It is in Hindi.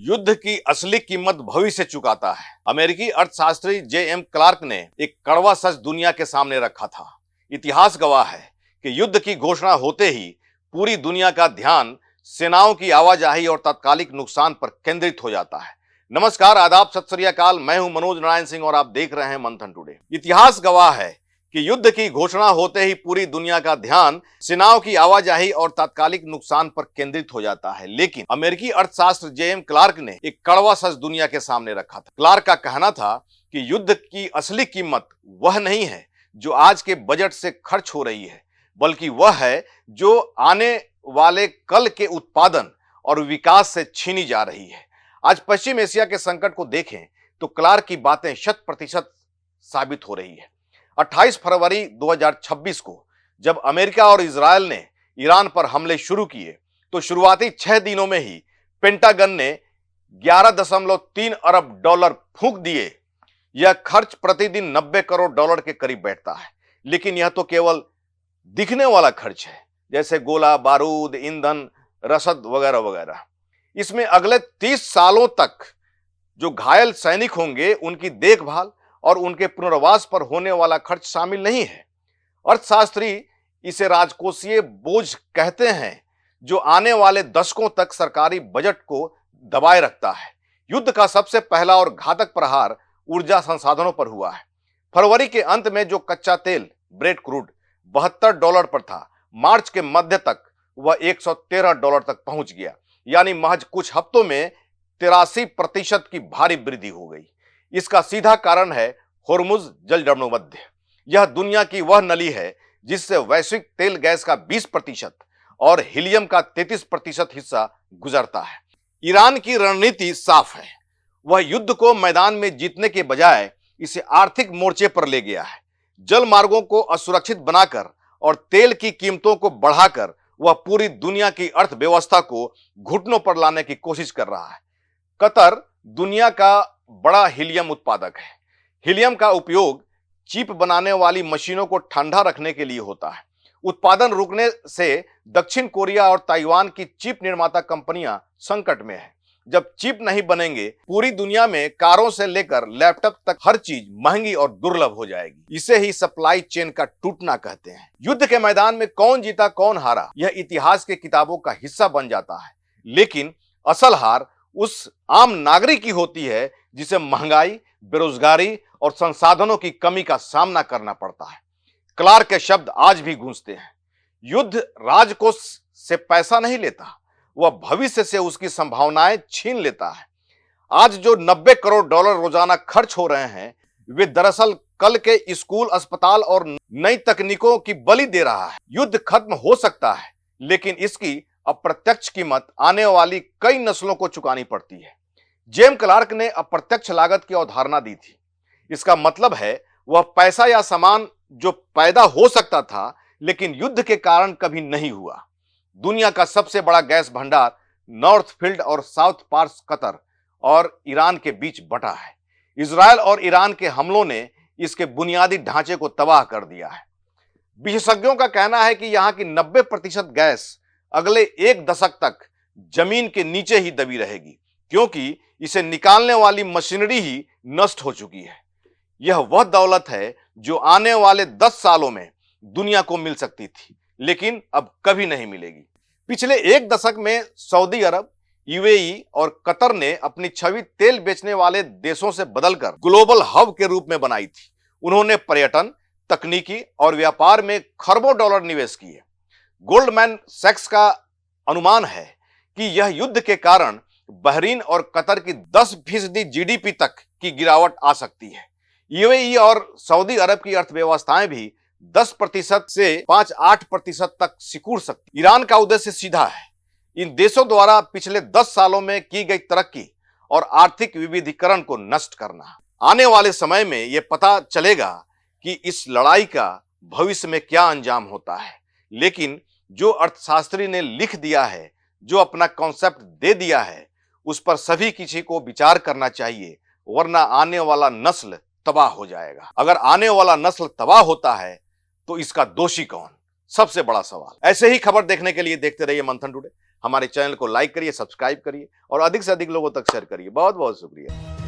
युद्ध की असली कीमत भविष्य चुकाता है। अमेरिकी अर्थशास्त्री जे.एम. क्लार्क ने एक कड़वा सच दुनिया के सामने रखा था। इतिहास गवाह है कि युद्ध की घोषणा होते ही पूरी दुनिया का ध्यान सेनाओं की आवाजाही और तात्कालिक नुकसान पर केंद्रित हो जाता है। नमस्कार, आदाब, सत श्री अकाल। मैं हूं मनोज नारायण सिंह और आप देख रहे हैं मंथन टुडे। इतिहास गवाह है कि युद्ध की घोषणा होते ही पूरी दुनिया का ध्यान सेनाओं की आवाजाही और तात्कालिक नुकसान पर केंद्रित हो जाता है। लेकिन अमेरिकी अर्थशास्त्र जे.एम. क्लार्क ने एक कड़वा सच दुनिया के सामने रखा था। क्लार्क का कहना था कि युद्ध की असली कीमत वह नहीं है जो आज के बजट से खर्च हो रही है, बल्कि वह है जो आने वाले कल के उत्पादन और विकास से छीनी जा रही है। आज पश्चिम एशिया के संकट को देखें तो क्लार्क की बातें 100% साबित हो रही है। 28 फरवरी 2026 को जब अमेरिका और इजरायल ने ईरान पर हमले शुरू किए तो शुरुआती 6 दिनों में ही पेंटागन ने 11.3 अरब डॉलर फूंक दिए। यह खर्च प्रतिदिन 90 करोड़ डॉलर के करीब बैठता है। लेकिन यह तो केवल दिखने वाला खर्च है, जैसे गोला बारूद, ईंधन, रसद वगैरह वगैरह। इसमें अगले 30 सालों तक जो घायल सैनिक होंगे उनकी देखभाल और उनके पुनर्वास पर होने वाला खर्च शामिल नहीं है। अर्थशास्त्री इसे राजकोषीय बोझ कहते हैं जो आने वाले दशकों तक सरकारी बजट को दबाए रखता है। युद्ध का सबसे पहला और घातक प्रहार ऊर्जा संसाधनों पर हुआ है। फरवरी के अंत में जो कच्चा तेल ब्रेड क्रूड $72 पर था, मार्च के मध्य तक वह $113 तक पहुंच गया, यानी महज कुछ हफ्तों में 83% की भारी वृद्धि हो गई। इसका सीधा कारण है होर्मुज जलजमनोबंध। यह दुनिया की वह नली है जिससे वैश्विक तेल गैस का 20% और हीलियम का 33% हिस्सा गुजरता है। ईरान की रणनीति साफ है। वह युद्ध को मैदान में जीतने के बजाय इसे आर्थिक मोर्चे पर ले गया है। जल मार्गों को असुरक्षित बनाकर और तेल की कीमतों को बढ़ाकर वह पूरी दुनिया की अर्थव्यवस्था को घुटनों पर लाने की कोशिश कर रहा है। कतर दुनिया का बड़ा हीलियम उत्पादक है। हीलियम का उपयोग चिप बनाने वाली मशीनों को ठंडा रखने के लिए होता है। उत्पादन रुकने से दक्षिण कोरिया और ताइवान की चिप निर्माता कंपनियां संकट में हैं। जब चिप नहीं बनेंगे, पूरी दुनिया में कारों से लेकर लैपटॉप तक हर चीज महंगी और दुर्लभ हो जाएगी। इसे ही सप्लाई चेन का टूटना कहते हैं। युद्ध के मैदान में कौन जीता कौन हारा यह इतिहास के किताबों का हिस्सा बन जाता है, लेकिन असल हार उस आम नागरिक की होती है जिसे महंगाई, बेरोजगारी और संसाधनों की कमी का सामना करना पड़ता है। क्लार्क के शब्द आज भी गूंजते हैं। युद्ध राजकोष से पैसा नहीं लेता, वह भविष्य से उसकी संभावनाएं छीन लेता है। आज जो 90 करोड़ डॉलर रोजाना खर्च हो रहे हैं, वे दरअसल कल के स्कूल, अस्पताल और नई तकनीकों की बलि दे रहा है। युद्ध खत्म हो सकता है, लेकिन इसकी अप्रत्यक्ष कीमत आने वाली कई नस्लों को चुकानी पड़ती है। जेम क्लार्क ने अप्रत्यक्ष लागत की अवधारणा दी थी। इसका मतलब है वह पैसा या सामान जो पैदा हो सकता था लेकिन युद्ध के कारण कभी नहीं हुआ। दुनिया का सबसे बड़ा गैस भंडार नॉर्थ फील्ड और साउथ पार्स कतर और ईरान के बीच बटा है। इजरायल और ईरान के हमलों ने इसके बुनियादी ढांचे को तबाह कर दिया है। विशेषज्ञों का कहना है कि यहां की 90% गैस अगले 1 दशक तक जमीन के नीचे ही दबी रहेगी, क्योंकि इसे निकालने वाली मशीनरी ही नष्ट हो चुकी है। यह वह दौलत है जो आने वाले 10 सालों में दुनिया को मिल सकती थी, लेकिन अब कभी नहीं मिलेगी। पिछले 1 दशक में सऊदी अरब, यूएई और कतर ने अपनी छवि तेल बेचने वाले देशों से बदलकर ग्लोबल हब के रूप में बनाई थी। उन्होंने पर्यटन, तकनीकी और व्यापार में खरबों डॉलर निवेश किए। गोल्डमैन सैक्स का अनुमान है कि यह युद्ध के कारण बहरीन और कतर की 10% जीडीपी तक की गिरावट आ सकती है। यूएई और सऊदी अरब की अर्थव्यवस्थाएं भी 10% से 5-8% तक सिकुड़ सकती। ईरान का उद्देश्य सीधा है, इन देशों द्वारा पिछले 10 सालों में की गई तरक्की और आर्थिक विविधीकरण को नष्ट करना। आने वाले समय में यह पता चलेगा कि इस लड़ाई का भविष्य में क्या अंजाम होता है। लेकिन जो अर्थशास्त्री ने लिख दिया है, जो अपना कॉन्सेप्ट दे दिया है, उस पर सभी किसी को विचार करना चाहिए, वरना आने वाला नस्ल तबाह हो जाएगा। अगर आने वाला नस्ल तबाह होता है तो इसका दोषी कौन? सबसे बड़ा सवाल। ऐसे ही खबर देखने के लिए देखते रहिए मंथन टुडे। हमारे चैनल को लाइक करिए, सब्सक्राइब करिए और अधिक से अधिक लोगों तक शेयर करिए। बहुत बहुत शुक्रिया।